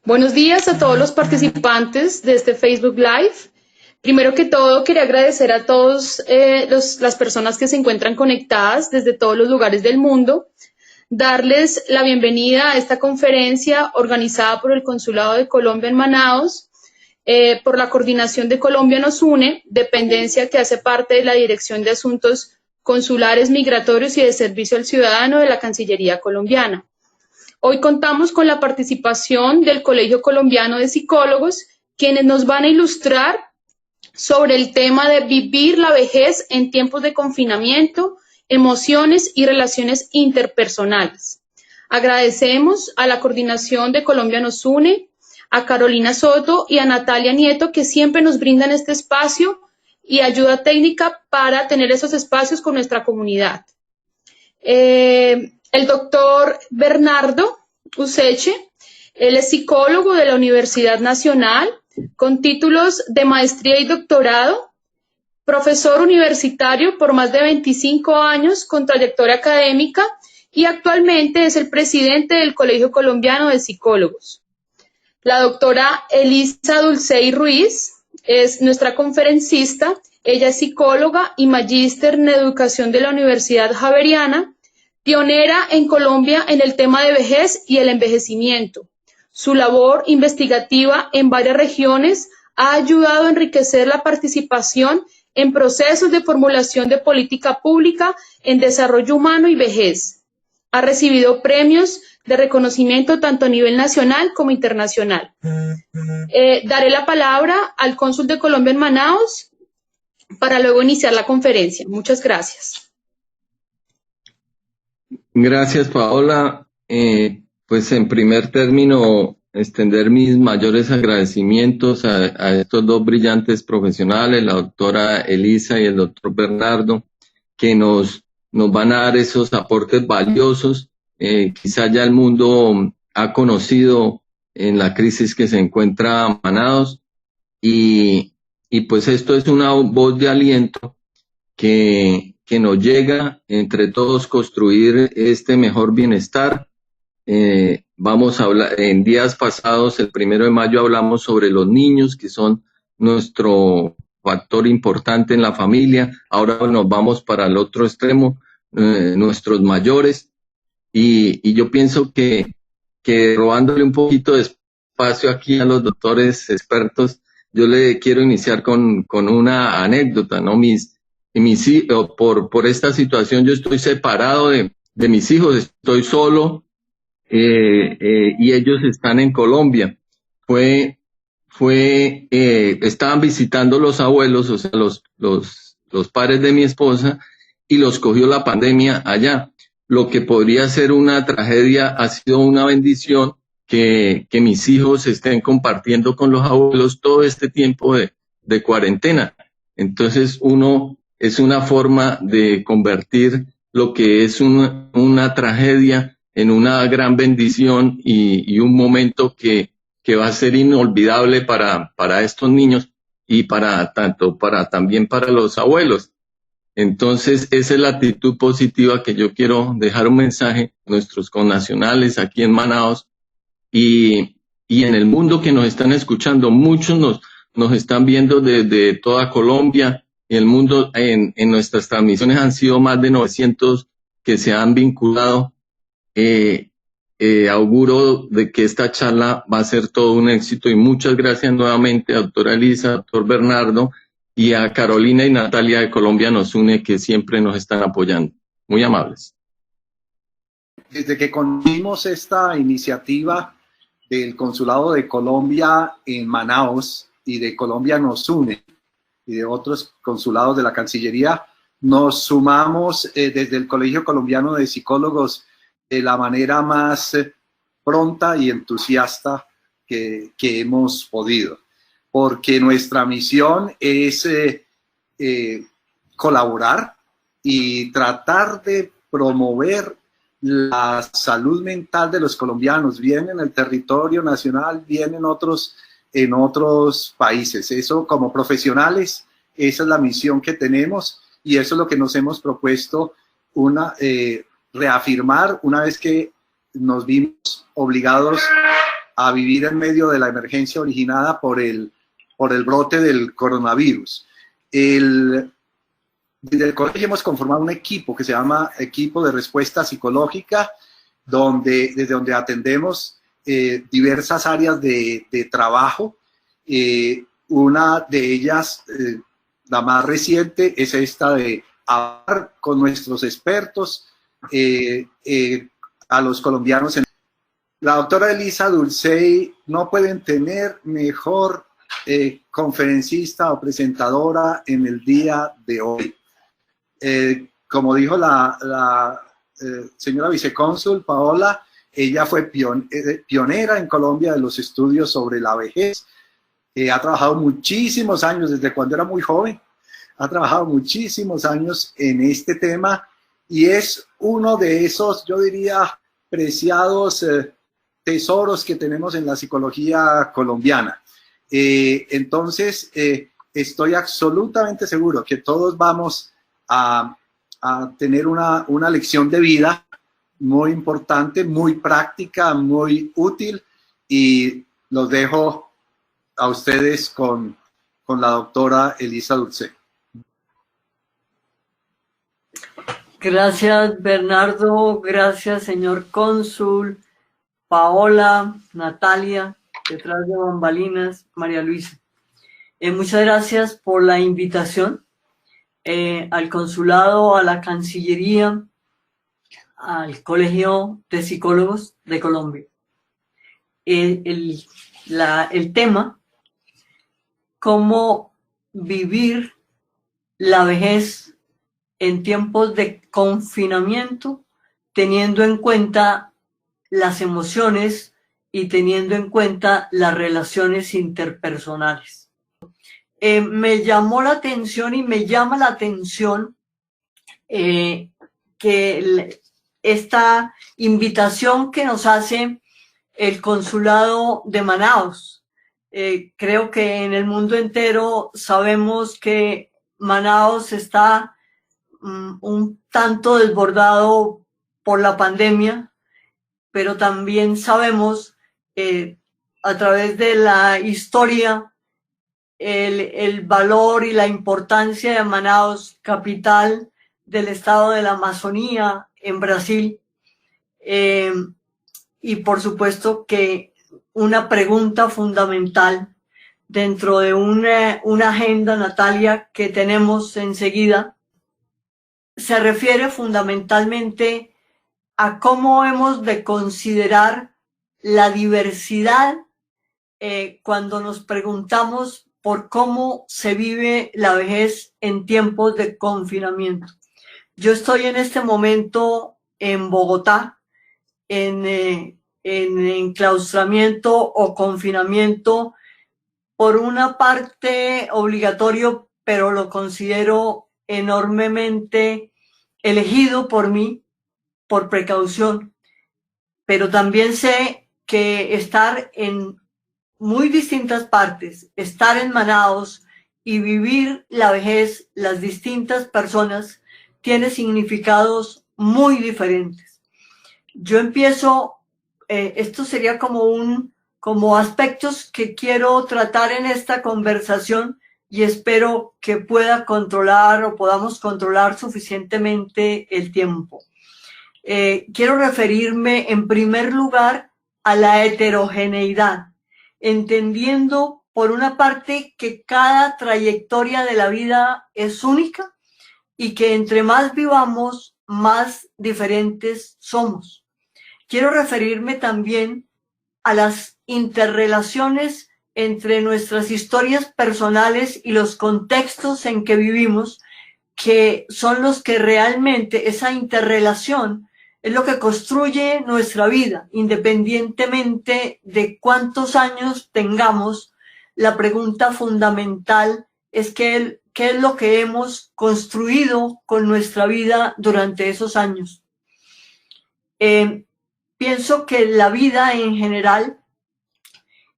Buenos días a todos los participantes de este Facebook Live. Primero que todo, quería agradecer a todas las personas que se encuentran conectadas desde todos los lugares del mundo, darles la bienvenida a esta conferencia organizada por el Consulado de Colombia en Manaos, por la Coordinación de Colombia Nos Une, dependencia que hace parte de la Dirección de Asuntos Consulares, Migratorios y de Servicio al Ciudadano de la Cancillería colombiana. Hoy contamos con la participación del Colegio Colombiano de Psicólogos, quienes nos van a ilustrar sobre el tema de vivir la vejez en tiempos de confinamiento, emociones y relaciones interpersonales. Agradecemos a la Coordinación de Colombia Nos Une, a Carolina Soto y a Natalia Nieto, que siempre nos brindan este espacio y ayuda técnica para tener esos espacios con nuestra comunidad. El doctor Bernardo Useche, él es psicólogo de la Universidad Nacional, con títulos de maestría y doctorado, profesor universitario por más de 25 años con trayectoria académica y actualmente es el presidente del Colegio Colombiano de Psicólogos. La doctora Elisa Dulcey Ruiz es nuestra conferencista, ella es psicóloga y magíster en educación de la Universidad Javeriana, pionera en Colombia en el tema de vejez y el envejecimiento. Su labor investigativa en varias regiones ha ayudado a enriquecer la participación en procesos de formulación de política pública en desarrollo humano y vejez. Ha recibido premios de reconocimiento tanto a nivel nacional como internacional. Daré la palabra al cónsul de Colombia en Manaos para luego iniciar la conferencia. Muchas gracias. Gracias, Paola. Pues en primer término, extender mis mayores agradecimientos a estos dos brillantes profesionales, la doctora Elisa y el doctor Bernardo, que nos van a dar esos aportes valiosos. Quizá ya el mundo ha conocido en la crisis que se encuentra Manaos y pues esto es una voz de aliento que nos llega entre todos construir este mejor bienestar. Vamos a hablar, en días pasados, el 1 de mayo, hablamos sobre los niños, que son nuestro factor importante en la familia. Ahora nos vamos para el otro extremo, nuestros mayores. Y yo pienso que robándole un poquito de espacio aquí a los doctores expertos, yo le quiero iniciar con una anécdota, ¿no? Por esta situación yo estoy separado de mis hijos, estoy solo y ellos están en Colombia. Estaban visitando los abuelos, o sea, los padres de mi esposa, y los cogió la pandemia allá. Lo que podría ser una tragedia ha sido una bendición que mis hijos estén compartiendo con los abuelos todo este tiempo de cuarentena. Entonces es una forma de convertir lo que es una tragedia en una gran bendición y un momento que va a ser inolvidable para estos niños y también para los abuelos. Entonces, esa es la actitud positiva que yo quiero dejar un mensaje a nuestros connacionales aquí en Manaos y en el mundo que nos están escuchando. Muchos nos están viendo desde toda Colombia. Y el mundo, en nuestras transmisiones han sido más de 900 que se han vinculado. Auguro de que esta charla va a ser todo un éxito y muchas gracias nuevamente a doctora Elisa, doctor Bernardo y a Carolina y Natalia de Colombia Nos Une, que siempre nos están apoyando. Muy amables. Desde que conocimos esta iniciativa del Consulado de Colombia en Manaos y de Colombia Nos Une, y de otros consulados de la Cancillería, nos sumamos desde el Colegio Colombiano de Psicólogos de la manera más pronta y entusiasta que hemos podido, porque nuestra misión es colaborar y tratar de promover la salud mental de los colombianos, bien en el territorio nacional, bien en otros países. Eso, como profesionales, esa es la misión que tenemos y eso es lo que nos hemos propuesto reafirmar una vez que nos vimos obligados a vivir en medio de la emergencia originada por el brote del coronavirus. Desde el colegio hemos conformado un equipo que se llama Equipo de Respuesta Psicológica, desde donde atendemos diversas áreas de trabajo. Una de ellas, la más reciente, es esta de hablar con nuestros expertos, a los colombianos. La doctora Elisa Dulcey no pueden tener mejor conferencista o presentadora en el día de hoy. Como dijo la señora vicecónsul Paola, ella fue pionera en Colombia de los estudios sobre la vejez. Ha trabajado muchísimos años, desde cuando era muy joven, ha trabajado muchísimos años en este tema y es uno de esos, yo diría, preciados tesoros que tenemos en la psicología colombiana. Entonces, estoy absolutamente seguro que todos vamos a tener una lección de vida muy importante, muy práctica, muy útil, y los dejo a ustedes con la doctora Elisa Dulcey. Gracias, Bernardo. Gracias, señor cónsul. Paola, Natalia, detrás de bambalinas, María Luisa. Muchas gracias por la invitación al consulado, a la Cancillería, al Colegio de Psicólogos de Colombia. El tema, cómo vivir la vejez en tiempos de confinamiento, teniendo en cuenta las emociones y teniendo en cuenta las relaciones interpersonales. Me llamó la atención y me llama la atención que esta invitación que nos hace el consulado de Manaos. Creo que en el mundo entero sabemos que Manaos está un tanto desbordado por la pandemia, pero también sabemos a través de la historia el valor y la importancia de Manaos, capital del estado de la Amazonía en Brasil. Y por supuesto que una pregunta fundamental dentro de una agenda, Natalia, que tenemos enseguida, se refiere fundamentalmente a cómo hemos de considerar la diversidad cuando nos preguntamos por cómo se vive la vejez en tiempos de confinamiento. Yo estoy en este momento en Bogotá, en enclaustramiento o confinamiento, por una parte obligatorio, pero lo considero enormemente elegido por mí, por precaución. Pero también sé que estar en muy distintas partes, estar en Manaos y vivir la vejez, las distintas personas, tiene significados muy diferentes. Yo empiezo, esto sería como aspectos que quiero tratar en esta conversación y espero que pueda controlar o podamos controlar suficientemente el tiempo. Quiero referirme en primer lugar a la heterogeneidad, entendiendo por una parte que cada trayectoria de la vida es única y que entre más vivamos, más diferentes somos. Quiero referirme también a las interrelaciones entre nuestras historias personales y los contextos en que vivimos, que son los que realmente, esa interrelación es lo que construye nuestra vida, independientemente de cuántos años tengamos. La pregunta fundamental es qué es lo que hemos construido con nuestra vida durante esos años. Pienso que la vida en general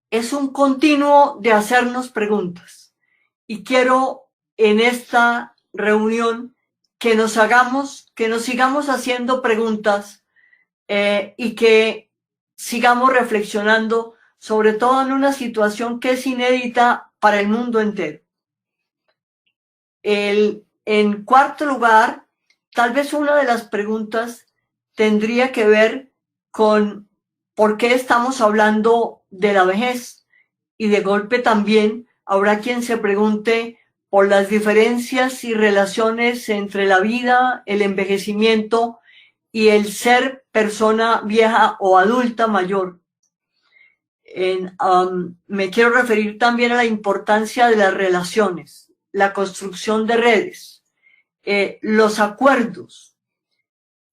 es un continuo de hacernos preguntas. Y quiero en esta reunión que nos sigamos haciendo preguntas y que sigamos reflexionando sobre todo en una situación que es inédita para el mundo entero. En cuarto lugar, tal vez una de las preguntas tendría que ver con por qué estamos hablando de la vejez, y de golpe también habrá quien se pregunte por las diferencias y relaciones entre la vida, el envejecimiento y el ser persona vieja o adulta mayor. Me quiero referir también a la importancia de las relaciones, la construcción de redes, los acuerdos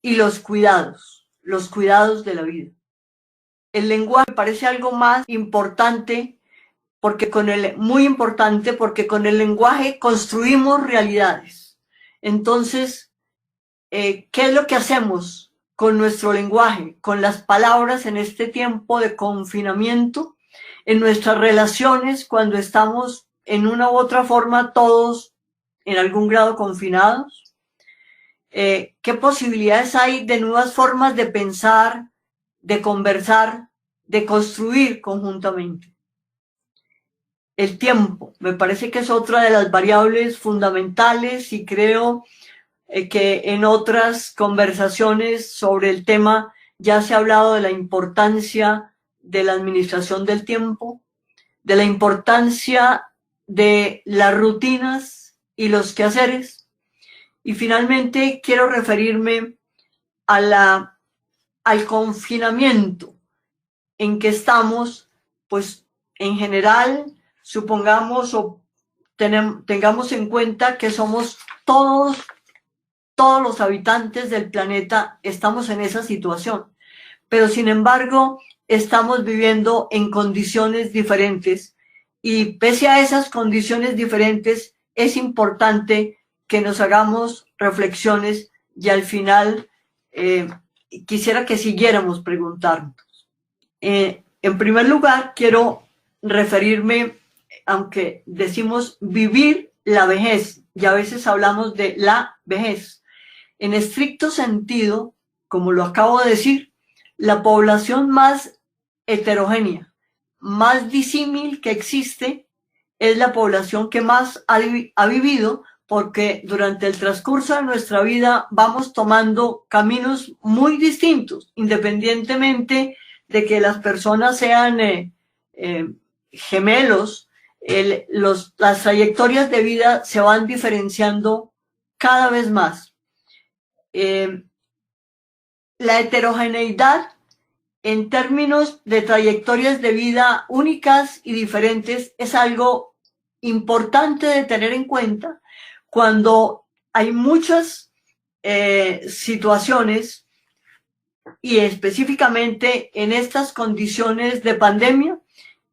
y los cuidados de la vida. El lenguaje me parece algo más importante muy importante porque con el lenguaje construimos realidades. Entonces, ¿qué es lo que hacemos con nuestro lenguaje, con las palabras en este tiempo de confinamiento, en nuestras relaciones cuando estamos en una u otra forma todos en algún grado confinados? ¿Qué posibilidades hay de nuevas formas de pensar, de conversar, de construir conjuntamente? El tiempo, me parece que es otra de las variables fundamentales, y creo que en otras conversaciones sobre el tema ya se ha hablado de la importancia de la administración del tiempo, de la importancia de las rutinas y los quehaceres. Y finalmente quiero referirme al confinamiento en que estamos, pues en general, supongamos o tengamos en cuenta que somos todos los habitantes del planeta, estamos en esa situación, pero sin embargo estamos viviendo en condiciones diferentes, y pese a esas condiciones diferentes es importante que nos hagamos reflexiones, y al final quisiera que siguiéramos preguntándonos. En primer lugar, quiero referirme, aunque decimos vivir la vejez, y a veces hablamos de la vejez, en estricto sentido, como lo acabo de decir, la población más heterogénea, más disímil que existe, es la población que más ha vivido, porque durante el transcurso de nuestra vida vamos tomando caminos muy distintos, independientemente de que las personas sean gemelos. Las trayectorias de vida se van diferenciando cada vez más. La heterogeneidad en términos de trayectorias de vida únicas y diferentes es algo importante de tener en cuenta cuando hay muchas situaciones, y específicamente en estas condiciones de pandemia,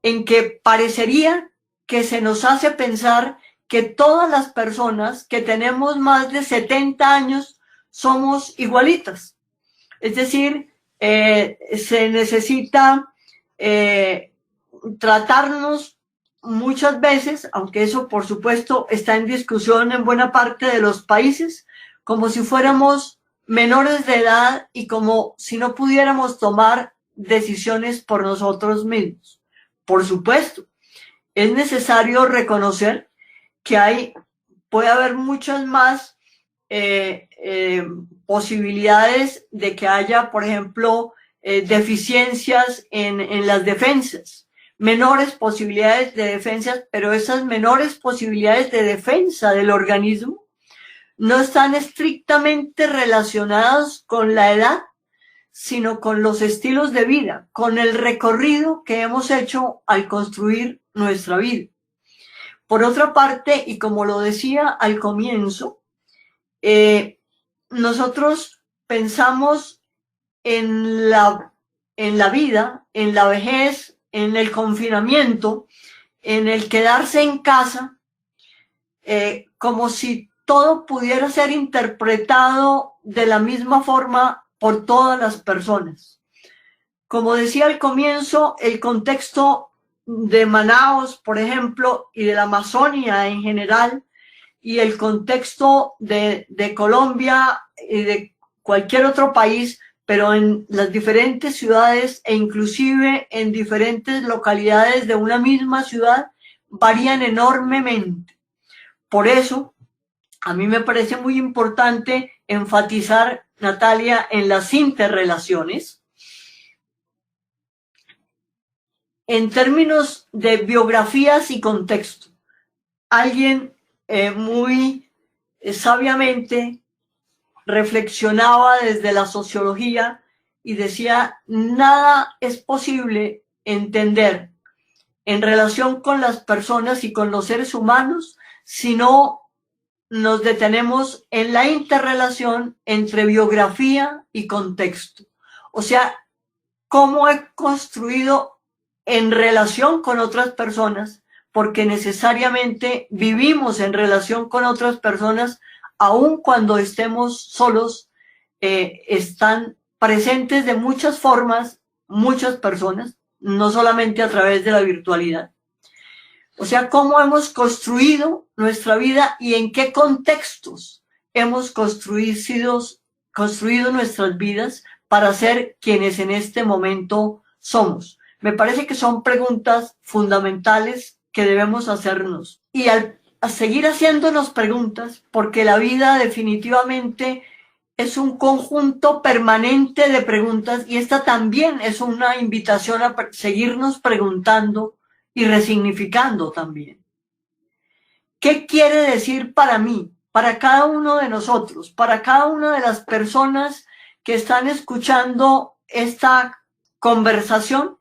en que parecería que se nos hace pensar que todas las personas que tenemos más de 70 años somos igualitas. Es decir, se necesita tratarnos muchas veces, aunque eso por supuesto está en discusión en buena parte de los países, como si fuéramos menores de edad y como si no pudiéramos tomar decisiones por nosotros mismos. Por supuesto, es necesario reconocer que puede haber muchas más posibilidades de que haya, por ejemplo, deficiencias en las defensas, menores posibilidades de defensas, pero esas menores posibilidades de defensa del organismo no están estrictamente relacionadas con la edad, sino con los estilos de vida, con el recorrido que hemos hecho al construir nuestra vida. Por otra parte, y como lo decía al comienzo, nosotros pensamos en la vida, en la vejez, en el confinamiento, en el quedarse en casa, como si todo pudiera ser interpretado de la misma forma por todas las personas. Como decía al comienzo, el contexto de Manaos, por ejemplo, y de la Amazonia en general, y el contexto de Colombia y de cualquier otro país, pero en las diferentes ciudades e inclusive en diferentes localidades de una misma ciudad varían enormemente. Por eso, a mí me parece muy importante enfatizar, Natalia, en las interrelaciones. En términos de biografías y contexto, alguien muy sabiamente reflexionaba desde la sociología y decía, nada es posible entender en relación con las personas y con los seres humanos si no nos detenemos en la interrelación entre biografía y contexto. O sea, cómo he construido en relación con otras personas, porque necesariamente vivimos en relación con otras personas, aun cuando estemos solos, están presentes de muchas formas, muchas personas, no solamente a través de la virtualidad. O sea, cómo hemos construido nuestra vida y en qué contextos hemos construido nuestras vidas para ser quienes en este momento somos. Me parece que son preguntas fundamentales que debemos hacernos. Y al seguir haciéndonos preguntas, porque la vida definitivamente es un conjunto permanente de preguntas y esta también es una invitación a seguirnos preguntando y resignificando también. ¿Qué quiere decir para mí, para cada uno de nosotros, para cada una de las personas que están escuchando esta conversación?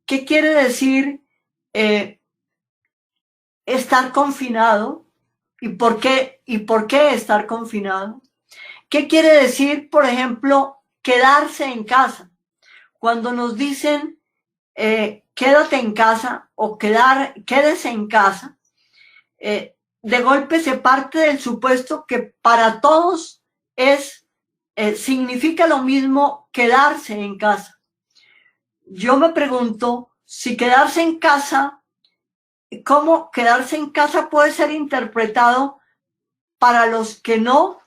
¿Qué quiere decir estar confinado? ¿Y por qué estar confinado? ¿Qué quiere decir, por ejemplo, quedarse en casa? Cuando nos dicen quédate en casa o quédese en casa, de golpe se parte del supuesto que para todos significa lo mismo quedarse en casa. Yo me pregunto si quedarse en casa, ¿cómo quedarse en casa puede ser interpretado para los que no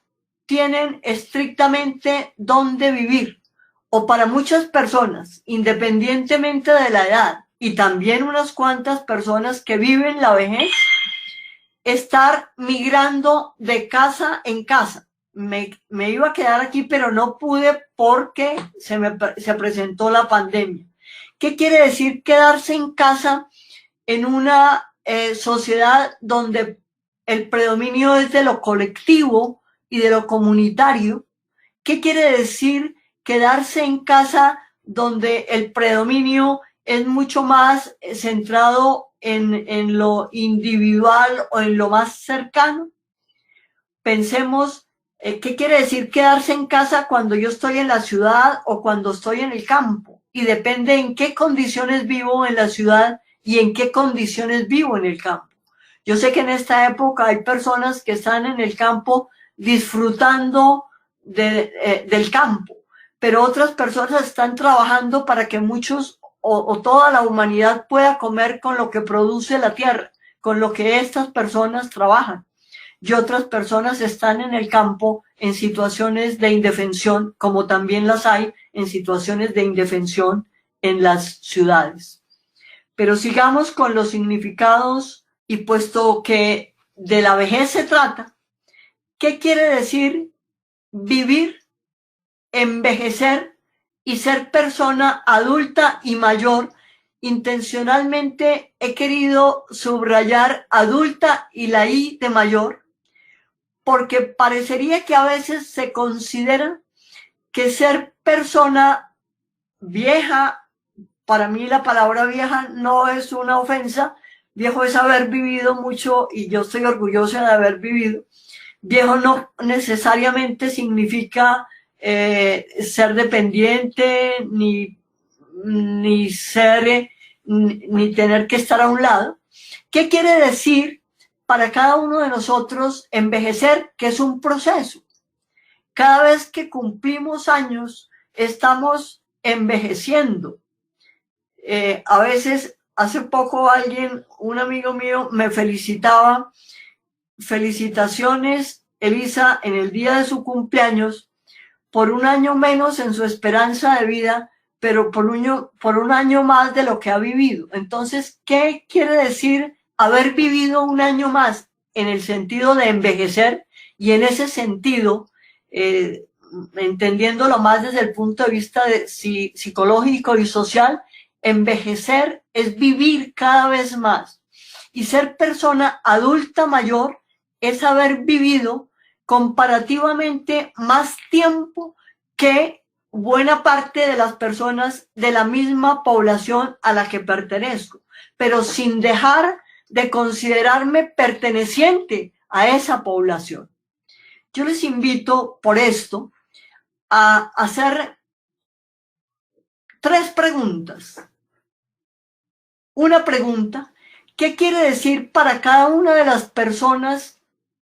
tienen estrictamente dónde vivir? O para muchas personas, independientemente de la edad, y también unas cuantas personas que viven la vejez, estar migrando de casa en casa. Me iba a quedar aquí, pero no pude porque se presentó la pandemia. ¿Qué quiere decir quedarse en casa en una sociedad donde el predominio es de lo colectivo y de lo comunitario? ¿Qué quiere decir quedarse en casa donde el predominio es mucho más centrado en lo individual o en lo más cercano? Pensemos, ¿qué quiere decir quedarse en casa cuando yo estoy en la ciudad o cuando estoy en el campo? Y depende en qué condiciones vivo en la ciudad y en qué condiciones vivo en el campo. Yo sé que en esta época hay personas que están en el campo disfrutando del campo, pero otras personas están trabajando para que muchos o toda la humanidad pueda comer con lo que produce la tierra, con lo que estas personas trabajan. Y otras personas están en el campo en situaciones de indefensión, como también las hay en situaciones de indefensión en las ciudades. Pero sigamos con los significados y puesto que de la vejez se trata, ¿qué quiere decir vivir, envejecer y ser persona adulta y mayor? Intencionalmente he querido subrayar adulta y la I de mayor, porque parecería que a veces se considera que ser persona vieja, para mí la palabra vieja no es una ofensa, viejo es haber vivido mucho y yo estoy orgullosa de haber vivido. Viejo no necesariamente significa ser dependiente, ni tener que estar a un lado. ¿Qué quiere decir para cada uno de nosotros envejecer? Que es un proceso. Cada vez que cumplimos años, estamos envejeciendo. A veces, hace poco un amigo mío me felicitaba. Felicitaciones, Elisa, en el día de su cumpleaños, por un año menos en su esperanza de vida, pero por un año más de lo que ha vivido. Entonces, ¿qué quiere decir haber vivido un año más? En el sentido de envejecer, y en ese sentido, entendiéndolo más desde el punto de vista psicológico y social, envejecer es vivir cada vez más. Y ser persona adulta mayor es haber vivido comparativamente más tiempo que buena parte de las personas de la misma población a la que pertenezco, pero sin dejar de considerarme perteneciente a esa población. Yo les invito por esto a hacer 3 preguntas. Una pregunta: ¿qué quiere decir para cada una de las personas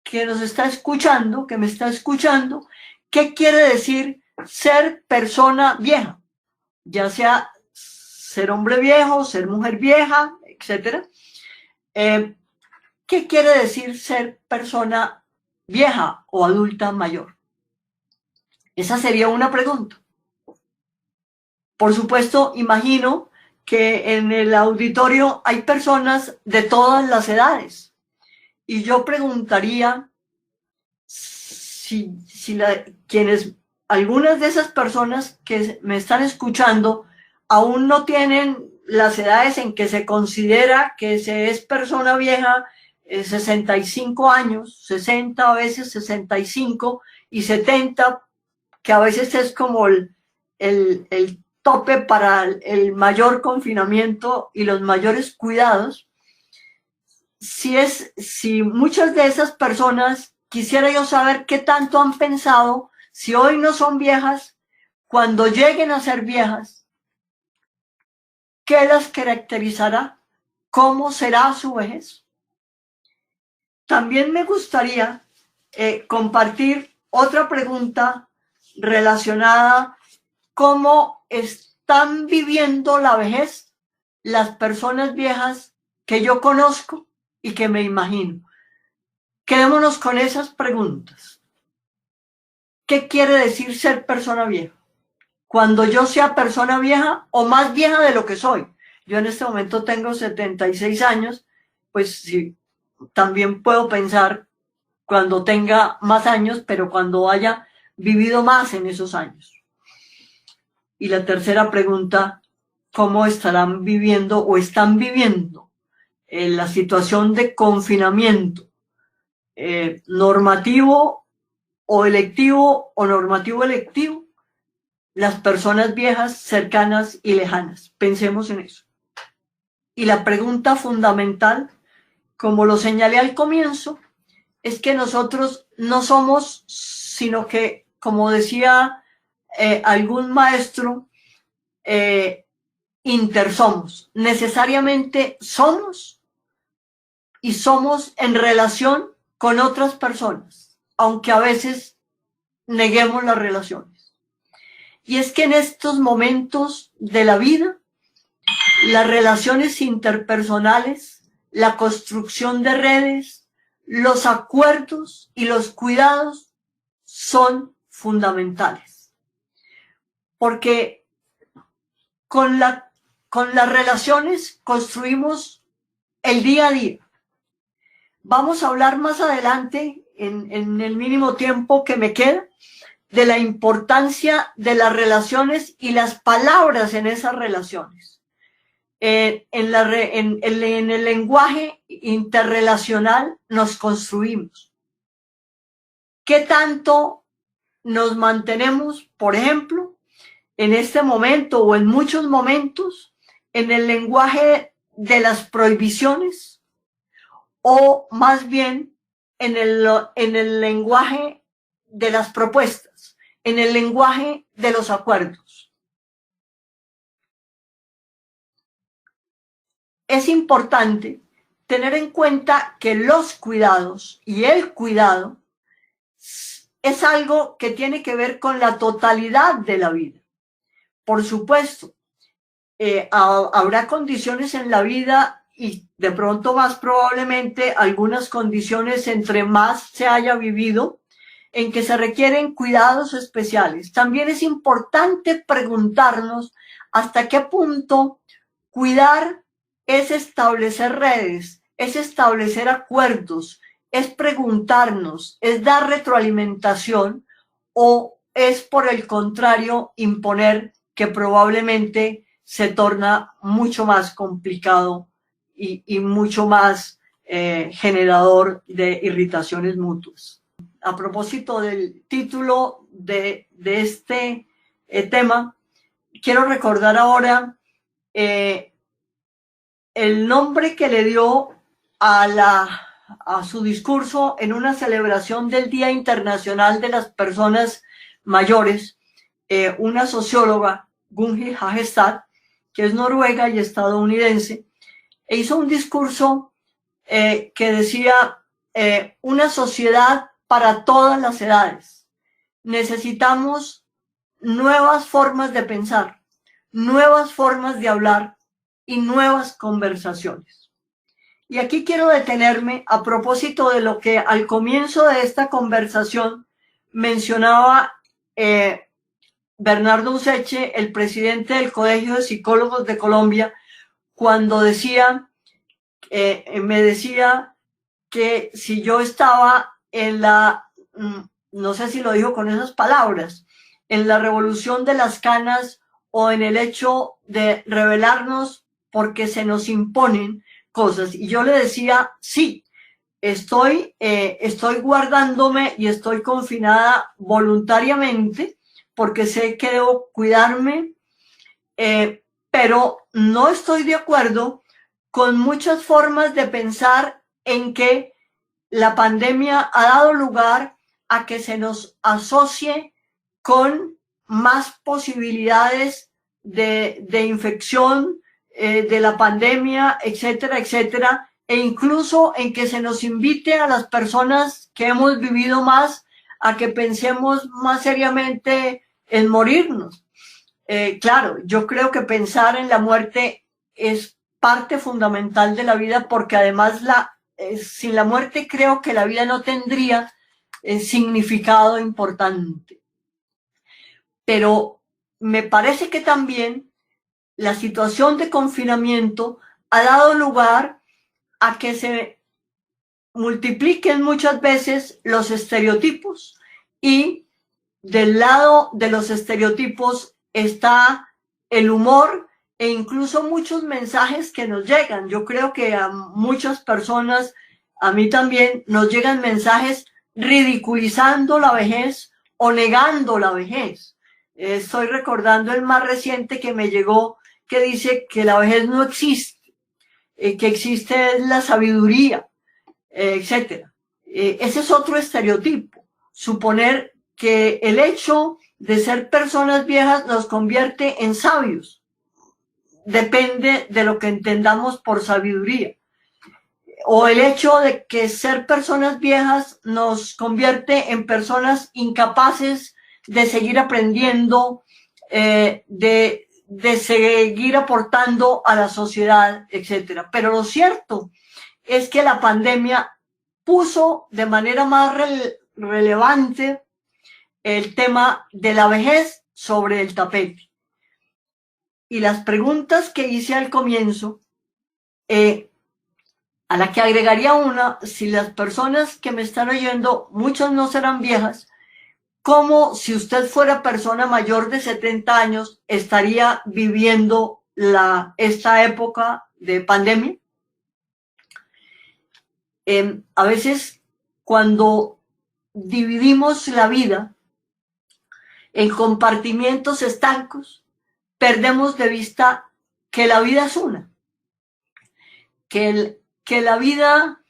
que nos está escuchando, que me está escuchando, qué quiere decir ser persona vieja? Ya sea ser hombre viejo, ser mujer vieja, etc. ¿Qué quiere decir ser persona vieja o adulta mayor? Esa sería una pregunta. Por supuesto, imagino que en el auditorio hay personas de todas las edades. Y yo preguntaría si algunas de esas personas que me están escuchando aún no tienen las edades en que se considera que se es persona vieja, 65 años, 60 a veces, 65 y 70, que a veces es como el tope para el mayor confinamiento y los mayores cuidados. Si muchas de esas personas, quisiera yo saber qué tanto han pensado, si hoy no son viejas, cuando lleguen a ser viejas, ¿qué las caracterizará? ¿Cómo será su vejez? También me gustaría compartir otra pregunta relacionada: ¿cómo están viviendo la vejez las personas viejas que yo conozco y que me imagino? Quedémonos con esas preguntas. ¿Qué quiere decir ser persona vieja? Cuando yo sea persona vieja o más vieja de lo que soy. Yo en este momento tengo 76 años, pues sí, también puedo pensar cuando tenga más años, pero cuando haya vivido más en esos años. Y la tercera pregunta: ¿cómo estarán viviendo o están viviendo en la situación de confinamiento normativo o electivo o normativo electivo las personas viejas, cercanas y lejanas? Pensemos en eso. Y la pregunta fundamental, como lo señalé al comienzo, es que nosotros no somos, sino que, como decía algún maestro, intersomos. Necesariamente somos, y somos en relación con otras personas, aunque a veces neguemos las relaciones. Y es que en estos momentos de la vida, las relaciones interpersonales, la construcción de redes, los acuerdos y los cuidados son fundamentales. Porque con las relaciones construimos el día a día. Vamos a hablar más adelante, en el mínimo tiempo que me queda, de la importancia de las relaciones y las palabras en esas relaciones. En el lenguaje interrelacional nos construimos. ¿Qué tanto nos mantenemos, por ejemplo, en este momento o en muchos momentos, en el lenguaje de las prohibiciones, o más bien en el lenguaje de las propuestas, en el lenguaje de los acuerdos? Es importante tener en cuenta que los cuidados y el cuidado es algo que tiene que ver con la totalidad de la vida. Por supuesto, habrá condiciones en la vida, y de pronto más probablemente algunas condiciones, entre más se haya vivido, en que se requieren cuidados especiales. También es importante preguntarnos hasta qué punto cuidar es establecer redes, es establecer acuerdos, es preguntarnos, es dar retroalimentación, o es por el contrario imponer, que probablemente se torna mucho más complicado y mucho más generador de irritaciones mutuas. A propósito del título de este tema, quiero recordar ahora el nombre que le dio a su discurso en una celebración del Día Internacional de las Personas Mayores, una socióloga, Gunhild Hagestad, que es noruega y estadounidense, e hizo un discurso que decía una sociedad para todas las edades. Necesitamos nuevas formas de pensar, nuevas formas de hablar y nuevas conversaciones. Y aquí quiero detenerme a propósito de lo que al comienzo de esta conversación mencionaba Bernardo Useche, el presidente del Colegio de Psicólogos de Colombia, cuando decía, me decía que si yo estaba en la, no sé si lo dijo con esas palabras, en la revolución de las canas o en el hecho de rebelarnos porque se nos imponen cosas. Y yo le decía, sí, estoy guardándome y estoy confinada voluntariamente porque sé que debo cuidarme, pero no estoy de acuerdo con muchas formas de pensar en que la pandemia ha dado lugar a que se nos asocie con más posibilidades de infección de la pandemia, etcétera, etcétera, e incluso en que se nos invite a las personas que hemos vivido más a que pensemos más seriamente en morirnos. Claro, yo creo que pensar en la muerte es parte fundamental de la vida, porque además sin la muerte creo que la vida no tendría significado importante. Pero me parece que también la situación de confinamiento ha dado lugar a que se multipliquen muchas veces los estereotipos, y del lado de los estereotipos está el humor e incluso muchos mensajes que nos llegan. Yo creo que a muchas personas, a mí también, nos llegan mensajes ridiculizando la vejez o negando la vejez. Estoy recordando el más reciente que me llegó, que dice que la vejez no existe, que existe la sabiduría, etcétera. Ese es otro estereotipo, suponer que el hecho de ser personas viejas nos convierte en sabios. Depende de lo que entendamos por sabiduría. O el hecho de que ser personas viejas nos convierte en personas incapaces de seguir aprendiendo, de seguir aportando a la sociedad, etcétera. Pero lo cierto es que la pandemia puso de manera más relevante el tema de la vejez sobre el tapete. Y las preguntas que hice al comienzo, a la que agregaría una: si las personas que me están oyendo, muchas no serán viejas, ¿cómo, si usted fuera persona mayor de 70 años, estaría viviendo esta época de pandemia? A veces, cuando dividimos la vida en compartimientos estancos, perdemos de vista que la vida es una, que la vida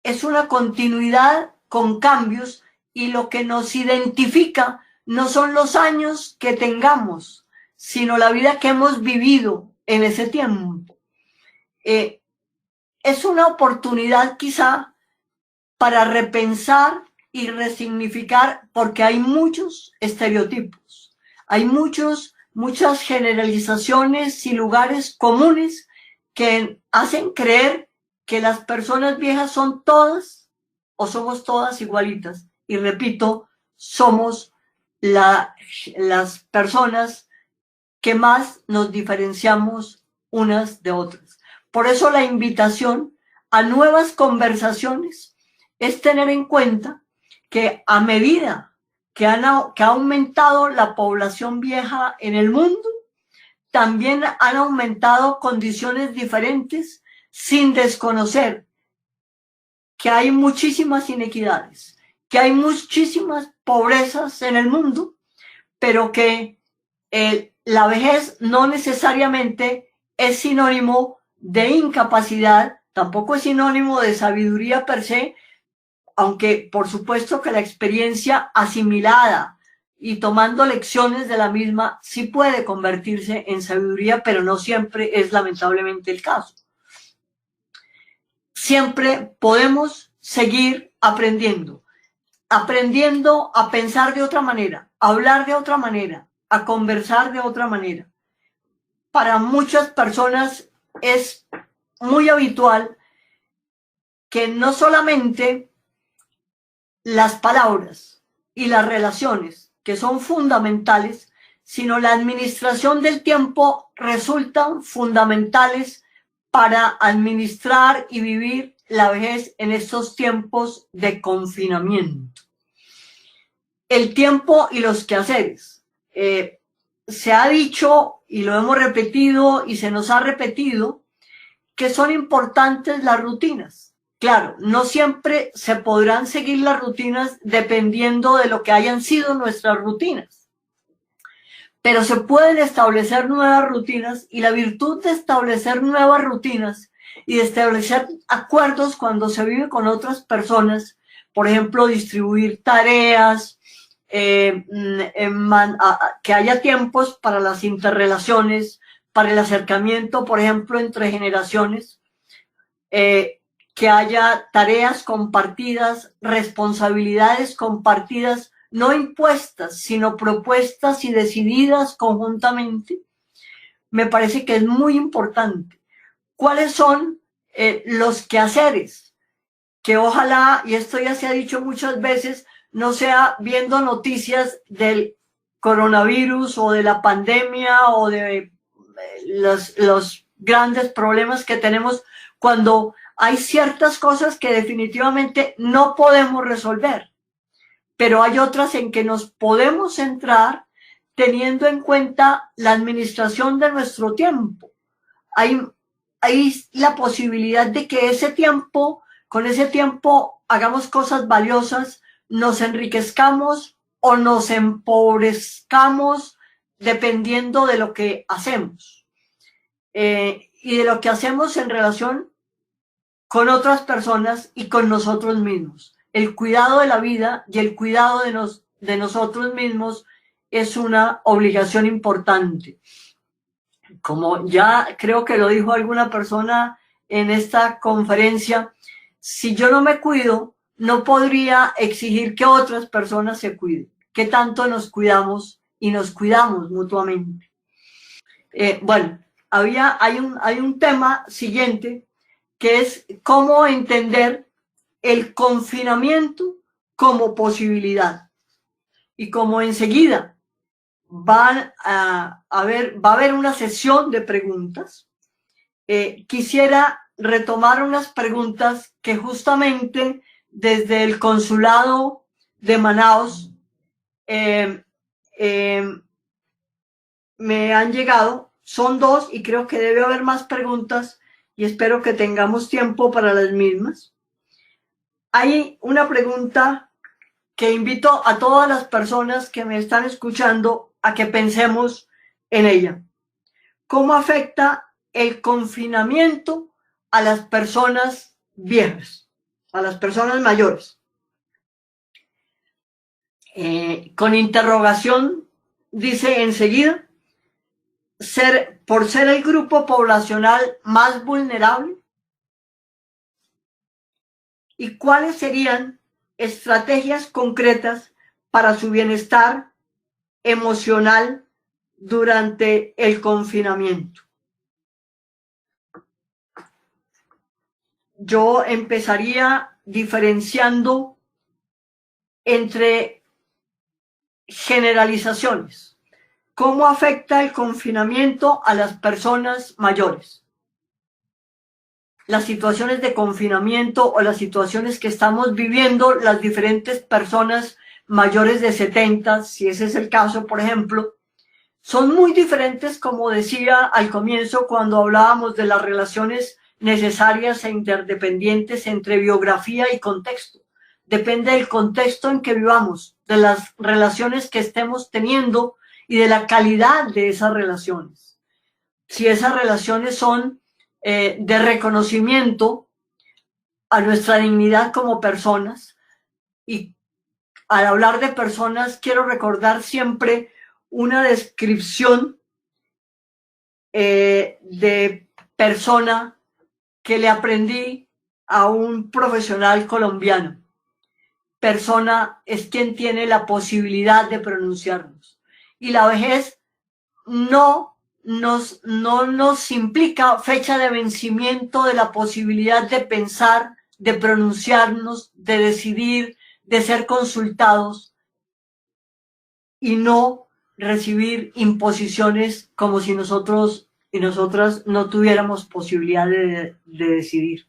es una continuidad con cambios, y lo que nos identifica no son los años que tengamos, sino la vida que hemos vivido en ese tiempo. Es una oportunidad quizá para repensar y resignificar, porque hay muchos estereotipos, hay muchas generalizaciones y lugares comunes que hacen creer que las personas viejas son todas o somos todas igualitas. y repito, somos las personas que más nos diferenciamos unas de otras. Por eso la invitación a nuevas conversaciones es tener en cuenta que a medida que ha aumentado la población vieja en el mundo, también han aumentado condiciones diferentes, sin desconocer que hay muchísimas inequidades, que hay muchísimas pobrezas en el mundo, pero que la vejez no necesariamente es sinónimo de incapacidad, tampoco es sinónimo de sabiduría per se, aunque por supuesto que la experiencia asimilada y tomando lecciones de la misma sí puede convertirse en sabiduría, pero no siempre es lamentablemente el caso. Siempre podemos seguir aprendiendo a pensar de otra manera, a hablar de otra manera, a conversar de otra manera. Para muchas personas es muy habitual que no solamente las palabras y las relaciones, que son fundamentales, sino la administración del tiempo resultan fundamentales para administrar y vivir la vejez en estos tiempos de confinamiento. El tiempo y los quehaceres. Se ha dicho, y lo hemos repetido, y se nos ha repetido, que son importantes las rutinas. Claro, no siempre se podrán seguir las rutinas dependiendo de lo que hayan sido nuestras rutinas, pero se pueden establecer nuevas rutinas, y la virtud de establecer nuevas rutinas y de establecer acuerdos cuando se vive con otras personas, por ejemplo, distribuir tareas, que haya tiempos para las interrelaciones, para el acercamiento, por ejemplo, entre generaciones, que haya tareas compartidas, responsabilidades compartidas, no impuestas, sino propuestas y decididas conjuntamente, me parece que es muy importante. ¿Cuáles son los quehaceres? Que ojalá, y esto ya se ha dicho muchas veces, no sea viendo noticias del coronavirus o de la pandemia o de los grandes problemas que tenemos, cuando hay ciertas cosas que definitivamente no podemos resolver, pero hay otras en que nos podemos centrar teniendo en cuenta la administración de nuestro tiempo. Hay la posibilidad de que con ese tiempo hagamos cosas valiosas, nos enriquezcamos o nos empobrezcamos dependiendo de lo que hacemos, y de lo que hacemos en relación con otras personas y con nosotros mismos. El cuidado de la vida y el cuidado de nosotros mismos es una obligación importante. Como ya creo que lo dijo alguna persona en esta conferencia, si yo no me cuido, no podría exigir que otras personas se cuiden. ¿Qué tanto nos cuidamos y nos cuidamos mutuamente? Bueno, hay un tema siguiente, que es cómo entender el confinamiento como posibilidad. Y como enseguida va a haber una sesión de preguntas, quisiera retomar unas preguntas que justamente desde el consulado de Manaos me han llegado. Son dos y creo que debe haber más preguntas y espero que tengamos tiempo para las mismas. Hay una pregunta que invito a todas las personas que me están escuchando a que pensemos en ella. ¿Cómo afecta el confinamiento a las personas viejas, a las personas mayores? Con interrogación dice enseguida, por ser el grupo poblacional más vulnerable. ¿Y cuáles serían estrategias concretas para su bienestar emocional durante el confinamiento? Yo empezaría diferenciando entre generalizaciones. ¿Cómo afecta el confinamiento a las personas mayores? Las situaciones de confinamiento o las situaciones que estamos viviendo las diferentes personas mayores de 70, si ese es el caso, por ejemplo, son muy diferentes, como decía al comienzo, cuando hablábamos de las relaciones necesarias e interdependientes entre biografía y contexto. Depende del contexto en que vivamos, de las relaciones que estemos teniendo y de la calidad de esas relaciones. Si esas relaciones son de reconocimiento a nuestra dignidad como personas, y al hablar de personas quiero recordar siempre una descripción de persona que le aprendí a un profesional colombiano. Persona es quien tiene la posibilidad de pronunciarnos. Y la vejez no nos implica fecha de vencimiento de la posibilidad de pensar, de pronunciarnos, de decidir, de ser consultados y no recibir imposiciones como si nosotros y nosotras no tuviéramos posibilidad de decidir.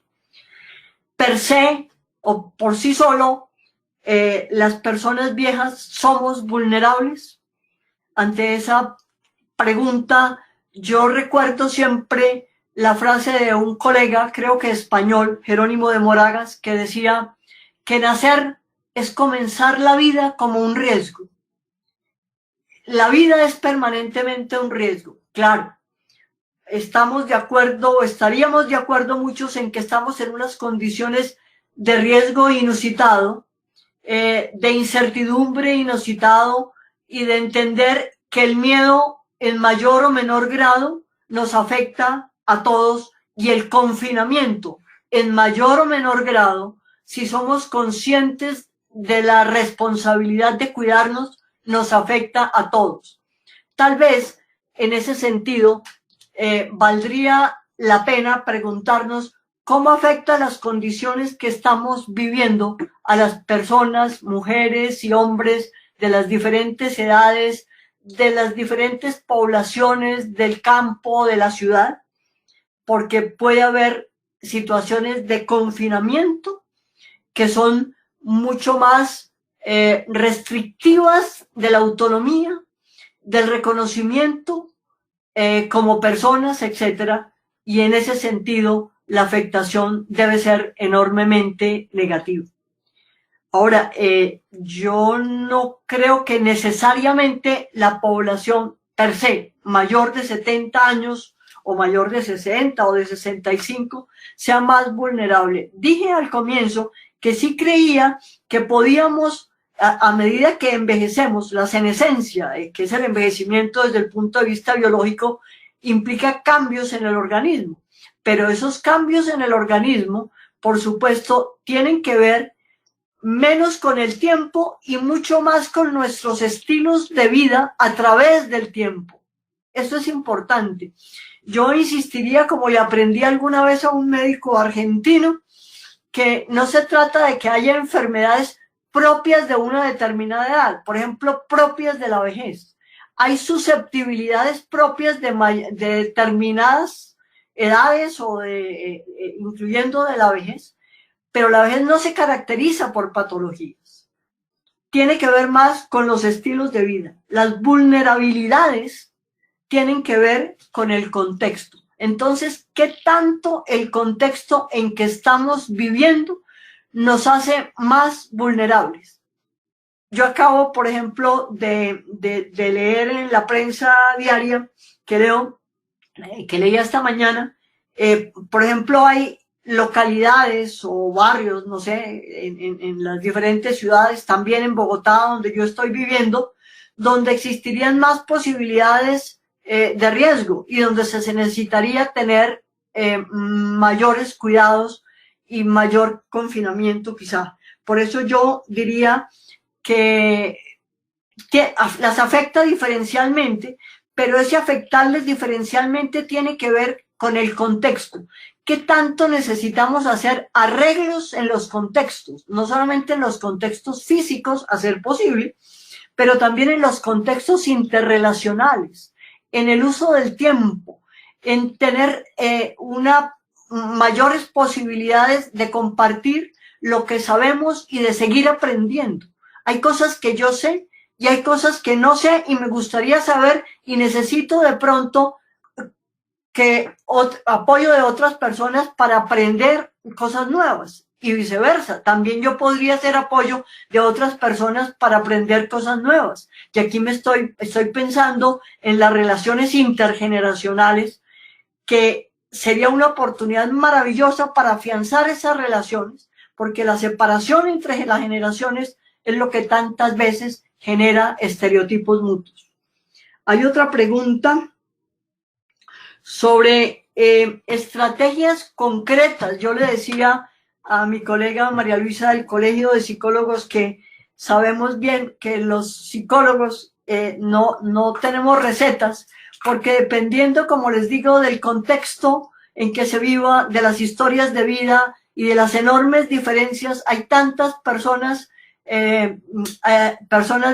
Per se o por sí solo, las personas viejas somos vulnerables. Ante esa pregunta, yo recuerdo siempre la frase de un colega, creo que español, Jerónimo de Moragas, que decía que nacer es comenzar la vida como un riesgo. La vida es permanentemente un riesgo, claro. Estamos de acuerdo, estaríamos de acuerdo muchos en que estamos en unas condiciones de riesgo inusitado, de incertidumbre inusitado y de entender que el miedo en mayor o menor grado nos afecta a todos y el confinamiento en mayor o menor grado, si somos conscientes de la responsabilidad de cuidarnos, nos afecta a todos. Tal vez en ese sentido valdría la pena preguntarnos cómo afecta las condiciones que estamos viviendo a las personas, mujeres y hombres de las diferentes edades, de las diferentes poblaciones del campo, de la ciudad, porque puede haber situaciones de confinamiento que son mucho más restrictivas de la autonomía, del reconocimiento como personas, etcétera, y en ese sentido la afectación debe ser enormemente negativa. Ahora, yo no creo que necesariamente la población per se mayor de 70 años o mayor de 60 o de 65 sea más vulnerable. Dije al comienzo que sí creía que podíamos, a medida que envejecemos, la senescencia, que es el envejecimiento desde el punto de vista biológico, implica cambios en el organismo. Pero esos cambios en el organismo, por supuesto, tienen que ver menos con el tiempo y mucho más con nuestros estilos de vida a través del tiempo. Esto es importante. Yo insistiría, como le aprendí alguna vez a un médico argentino, que no se trata de que haya enfermedades propias de una determinada edad, por ejemplo, propias de la vejez. Hay susceptibilidades propias de determinadas edades o incluyendo de la vejez, pero la vejez no se caracteriza por patologías. Tiene que ver más con los estilos de vida. Las vulnerabilidades tienen que ver con el contexto. Entonces, ¿qué tanto el contexto en que estamos viviendo nos hace más vulnerables? Yo acabo, por ejemplo, de leer en la prensa diaria que leía esta mañana, por ejemplo, hay localidades o barrios, no sé, en las diferentes ciudades, también en Bogotá, donde yo estoy viviendo, donde existirían más posibilidades de riesgo y donde se necesitaría tener mayores cuidados y mayor confinamiento quizá. Por eso yo diría que las afecta diferencialmente, pero ese afectarles diferencialmente tiene que ver con el contexto. ¿Qué tanto necesitamos hacer arreglos en los contextos? No solamente en los contextos físicos, a ser posible, pero también en los contextos interrelacionales, en el uso del tiempo, en tener mayores posibilidades de compartir lo que sabemos y de seguir aprendiendo. Hay cosas que yo sé y hay cosas que no sé y me gustaría saber y necesito de pronto apoyo de otras personas para aprender cosas nuevas y viceversa. También yo podría ser apoyo de otras personas para aprender cosas nuevas. Y aquí estoy pensando en las relaciones intergeneracionales, que sería una oportunidad maravillosa para afianzar esas relaciones, porque la separación entre las generaciones es lo que tantas veces genera estereotipos mutuos. Hay otra pregunta sobre estrategias concretas. Yo le decía a mi colega María Luisa del Colegio de Psicólogos que sabemos bien que los psicólogos no tenemos recetas, porque dependiendo, como les digo, del contexto en que se viva, de las historias de vida y de las enormes diferencias, hay tantas personas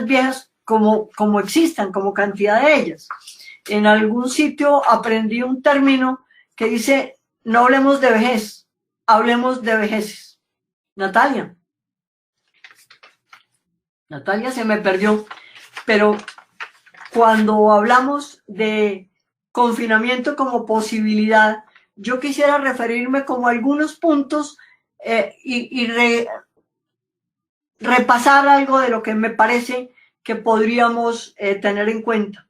viejas como existan, como cantidad de ellas. En algún sitio aprendí un término que dice: no hablemos de vejez, hablemos de vejeces. Natalia se me perdió, pero cuando hablamos de confinamiento como posibilidad, yo quisiera referirme como a algunos puntos y repasar algo de lo que me parece que podríamos tener en cuenta.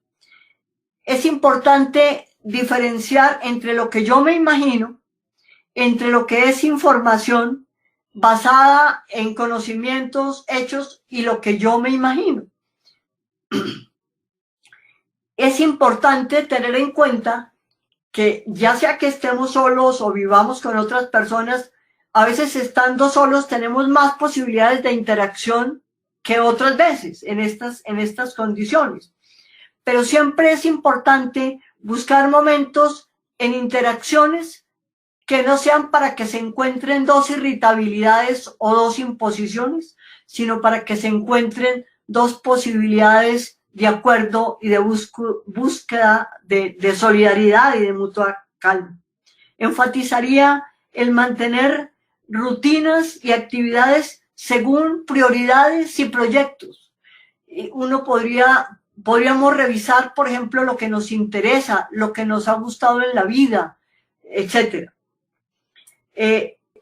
Es importante diferenciar entre lo que yo me imagino, entre lo que es información basada en conocimientos, hechos, y lo que yo me imagino. Es importante tener en cuenta que, ya sea que estemos solos o vivamos con otras personas, a veces estando solos tenemos más posibilidades de interacción que otras veces en estas condiciones. Pero siempre es importante buscar momentos en interacciones que no sean para que se encuentren dos irritabilidades o dos imposiciones, sino para que se encuentren dos posibilidades de acuerdo y de búsqueda de solidaridad y de mutua calma. Enfatizaría el mantener rutinas y actividades según prioridades y proyectos. Podríamos revisar, por ejemplo, lo que nos interesa, lo que nos ha gustado en la vida, etc.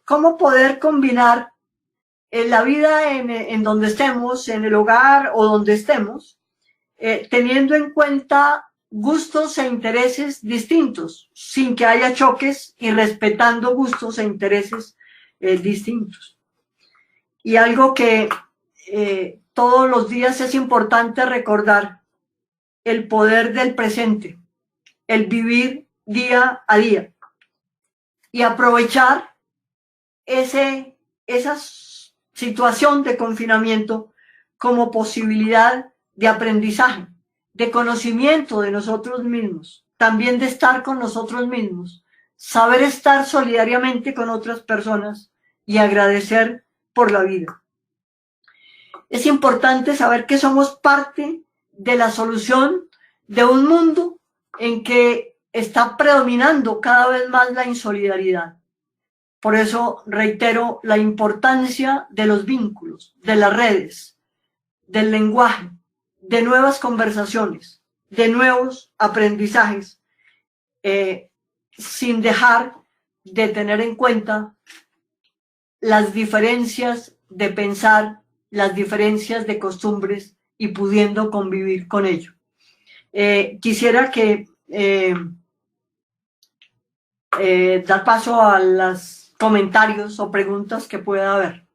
¿Cómo poder combinar la vida en donde estemos, en el hogar o donde estemos, teniendo en cuenta gustos e intereses distintos, sin que haya choques y respetando gustos e intereses distintos? Y algo que todos los días es importante recordar: el poder del presente, el vivir día a día y aprovechar esa situación de confinamiento como posibilidad de aprendizaje, de conocimiento de nosotros mismos, también de estar con nosotros mismos, saber estar solidariamente con otras personas y agradecer por la vida. Es importante saber que somos parte de la solución de un mundo en que está predominando cada vez más la insolidaridad. Por eso reitero la importancia de los vínculos, de las redes, del lenguaje, de nuevas conversaciones, de nuevos aprendizajes, sin dejar de tener en cuenta las diferencias de pensar, las diferencias de costumbres, y pudiendo convivir con ello. Quisiera dar paso a los comentarios o preguntas que pueda haber.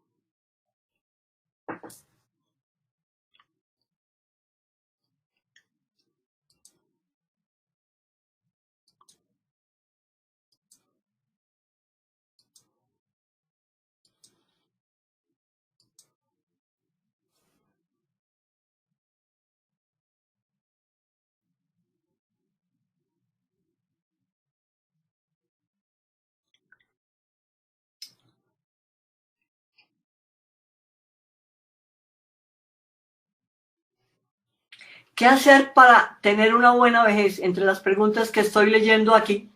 ¿qué hacer para tener una buena vejez? Entre las preguntas que estoy leyendo aquí,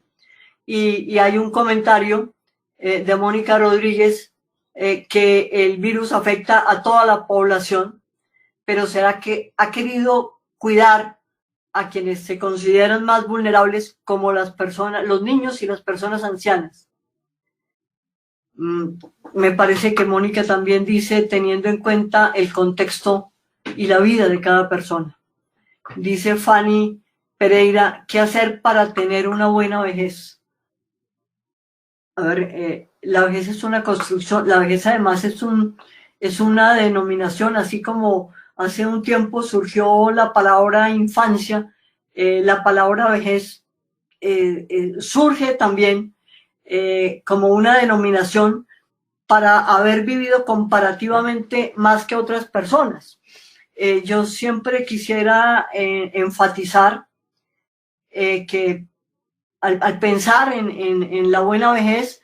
y hay un comentario de Mónica Rodríguez, que el virus afecta a toda la población, pero ¿será que ha querido cuidar a quienes se consideran más vulnerables, como las personas, los niños y las personas ancianas? Me parece que Mónica también dice, teniendo en cuenta el contexto y la vida de cada persona. Dice Fanny Pereira, ¿qué hacer para tener una buena vejez? A ver, la vejez es una construcción, la vejez además es una denominación, así como hace un tiempo surgió la palabra infancia, la palabra vejez surge también como una denominación para haber vivido comparativamente más que otras personas. Yo siempre quisiera enfatizar que al pensar en la buena vejez,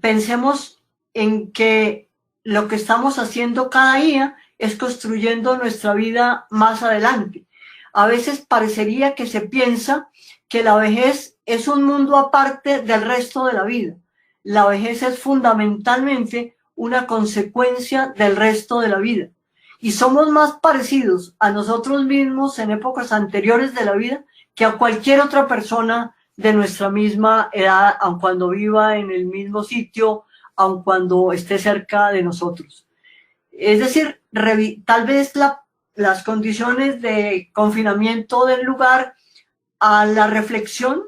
pensemos en que lo que estamos haciendo cada día es construyendo nuestra vida más adelante. A veces parecería que se piensa que la vejez es un mundo aparte del resto de la vida. La vejez es fundamentalmente una consecuencia del resto de la vida. Y somos más parecidos a nosotros mismos en épocas anteriores de la vida que a cualquier otra persona de nuestra misma edad, aun cuando viva en el mismo sitio, aun cuando esté cerca de nosotros. Es decir, tal vez las condiciones de confinamiento del lugar a la reflexión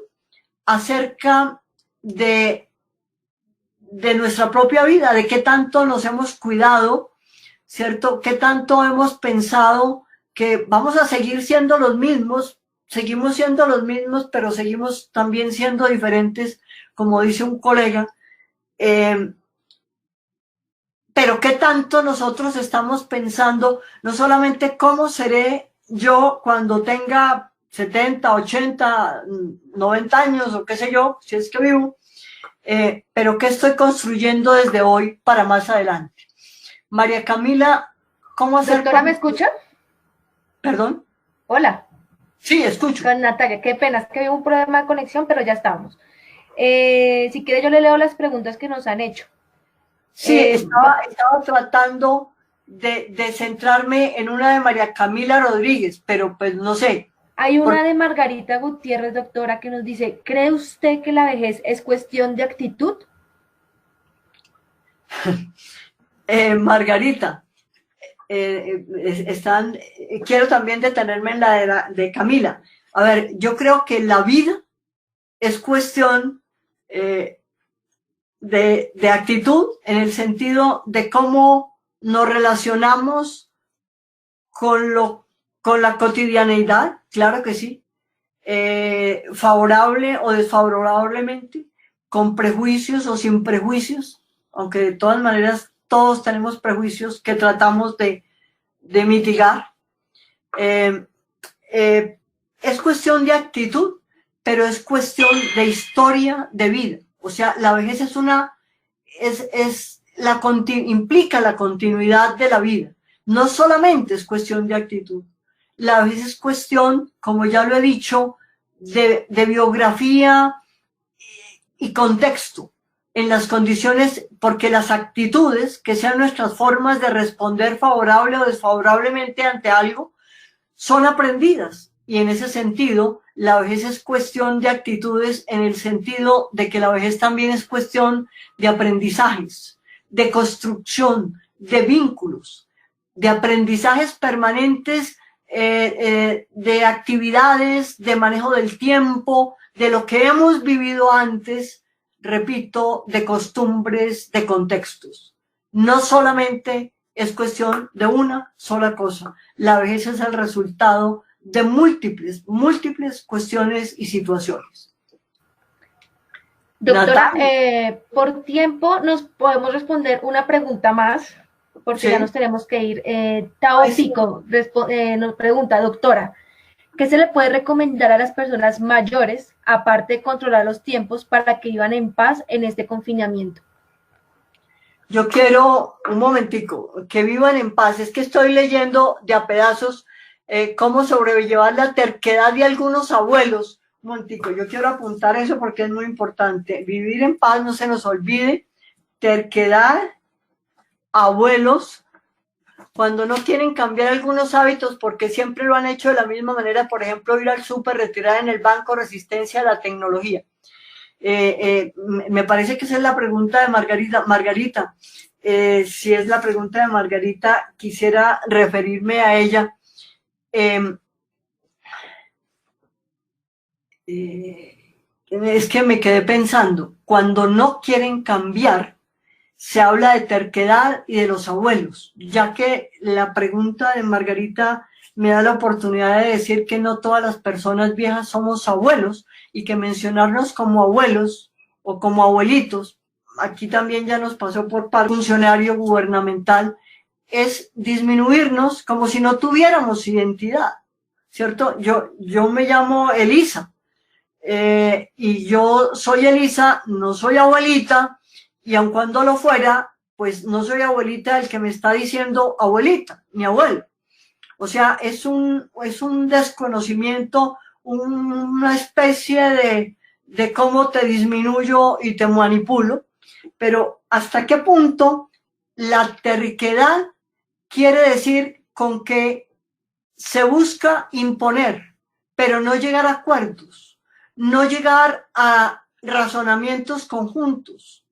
acerca de nuestra propia vida, de qué tanto nos hemos cuidado, ¿cierto? Qué tanto hemos pensado que vamos a seguir siendo los mismos, seguimos siendo los mismos, pero seguimos también siendo diferentes, como dice un colega. Pero qué tanto nosotros estamos pensando, no solamente cómo seré yo cuando tenga 70, 80, 90 años o qué sé yo, si es que vivo, pero qué estoy construyendo desde hoy para más adelante. María Camila, ¿cómo hacer? Doctora, ¿me escucha? ¿Perdón? Hola. Sí, escucho. Con Natalia, qué pena, es que había un problema de conexión, pero ya estamos. Si quiere yo le leo las preguntas que nos han hecho. Sí, estaba tratando de centrarme en una de María Camila Rodríguez, pero pues no sé. Hay una de Margarita Gutiérrez, doctora, que nos dice, ¿cree usted que la vejez es cuestión de actitud? Margarita, quiero también detenerme en la de Camila. A ver, yo creo que la vida es cuestión de actitud, en el sentido de cómo nos relacionamos con la cotidianeidad, claro que sí, favorable o desfavorablemente, con prejuicios o sin prejuicios, aunque de todas maneras todos tenemos prejuicios que tratamos de mitigar. Es cuestión de actitud, pero es cuestión de historia de vida. O sea, la vejez implica la continuidad de la vida. No solamente es cuestión de actitud. La vejez es cuestión, como ya lo he dicho, de biografía y contexto en las condiciones, porque las actitudes, que sean nuestras formas de responder favorable o desfavorablemente ante algo, son aprendidas. Y en ese sentido, la vejez es cuestión de actitudes, en el sentido de que la vejez también es cuestión de aprendizajes, de construcción, de vínculos, de aprendizajes permanentes, de actividades, de manejo del tiempo, de lo que hemos vivido antes, repito, de costumbres, de contextos. No solamente es cuestión de una sola cosa. La vejez es el resultado de múltiples cuestiones y situaciones. Doctora, por tiempo nos podemos responder una pregunta más, porque ya nos tenemos que ir. Tao Pico nos pregunta, doctora, ¿qué se le puede recomendar a las personas mayores, aparte de controlar los tiempos, para que vivan en paz en este confinamiento? Yo quiero, un momentico, que vivan en paz. Es que estoy leyendo de a pedazos cómo sobrellevar la terquedad de algunos abuelos. Un momentico, yo quiero apuntar eso porque es muy importante. Vivir en paz, no se nos olvide. Terquedad, abuelos, cuando no quieren cambiar algunos hábitos porque siempre lo han hecho de la misma manera, por ejemplo, ir al súper, retirar en el banco, resistencia a la tecnología. Me parece que esa es la pregunta de Margarita. Margarita, si es la pregunta de Margarita, quisiera referirme a ella. Es que me quedé pensando, cuando no quieren cambiar, se habla de terquedad y de los abuelos, ya que la pregunta de Margarita me da la oportunidad de decir que no todas las personas viejas somos abuelos y que mencionarnos como abuelos o como abuelitos, aquí también ya nos pasó por parte de un funcionario gubernamental, es disminuirnos como si no tuviéramos identidad, ¿cierto? Yo me llamo Elisa y yo soy Elisa, no soy abuelita, y aun cuando lo fuera, pues no soy abuelita del que me está diciendo abuelita, ni abuelo. O sea, es un desconocimiento, una especie de cómo te disminuyo y te manipulo, pero ¿hasta qué punto la terquedad quiere decir con que se busca imponer, pero no llegar a acuerdos, no llegar a razonamientos conjuntos?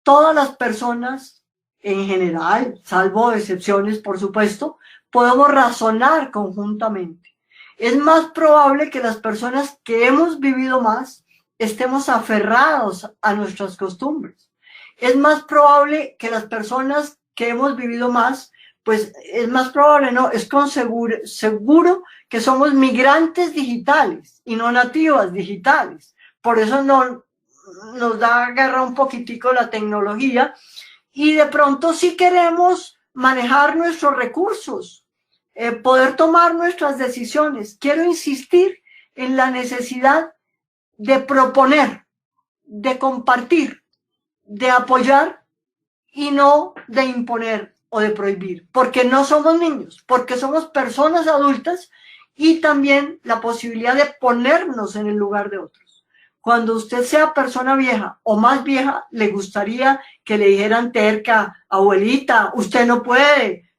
Todas las personas, en general, salvo excepciones, por supuesto, podemos razonar conjuntamente. Es más probable que las personas que hemos vivido más estemos aferrados a nuestras costumbres. Es más probable que las personas que hemos vivido más, pues es más probable, no, es con seguro que somos migrantes digitales y no nativas digitales. Por eso nos da guerra un poquitico la tecnología y de pronto sí queremos manejar nuestros recursos, poder tomar nuestras decisiones. Quiero insistir en la necesidad de proponer, de compartir, de apoyar y no de imponer o de prohibir, porque no somos niños, porque somos personas adultas y también la posibilidad de ponernos en el lugar de otros. Cuando usted sea persona vieja o más vieja, le gustaría que le dijeran terca, abuelita, usted no puede.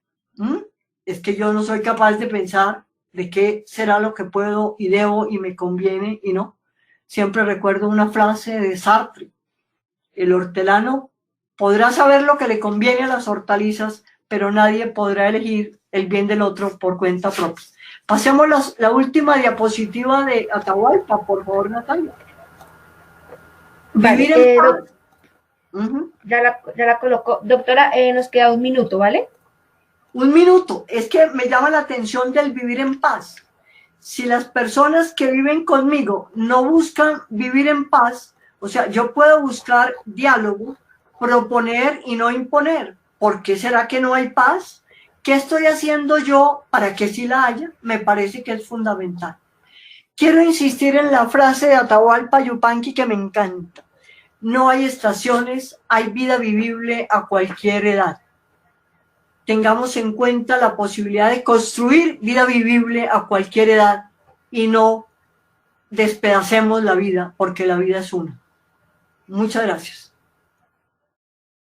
Es que yo no soy capaz de pensar de qué será lo que puedo y debo y me conviene y no. Siempre recuerdo una frase de Sartre: el hortelano podrá saber lo que le conviene a las hortalizas, pero nadie podrá elegir el bien del otro por cuenta propia. Pasemos la última diapositiva de Atahualpa, por favor, Natalia. Vale, ya la coloco. Doctora, nos queda un minuto, ¿vale? Un minuto. Es que me llama la atención del vivir en paz. Si las personas que viven conmigo no buscan vivir en paz, o sea, yo puedo buscar diálogo, proponer y no imponer. ¿Por qué será que no hay paz? ¿Qué estoy haciendo yo para que sí la haya? Me parece que es fundamental. Quiero insistir en la frase de Atahualpa Yupanqui que me encanta. No hay estaciones, hay vida vivible a cualquier edad. Tengamos en cuenta la posibilidad de construir vida vivible a cualquier edad y no despedacemos la vida, porque la vida es una. Muchas gracias.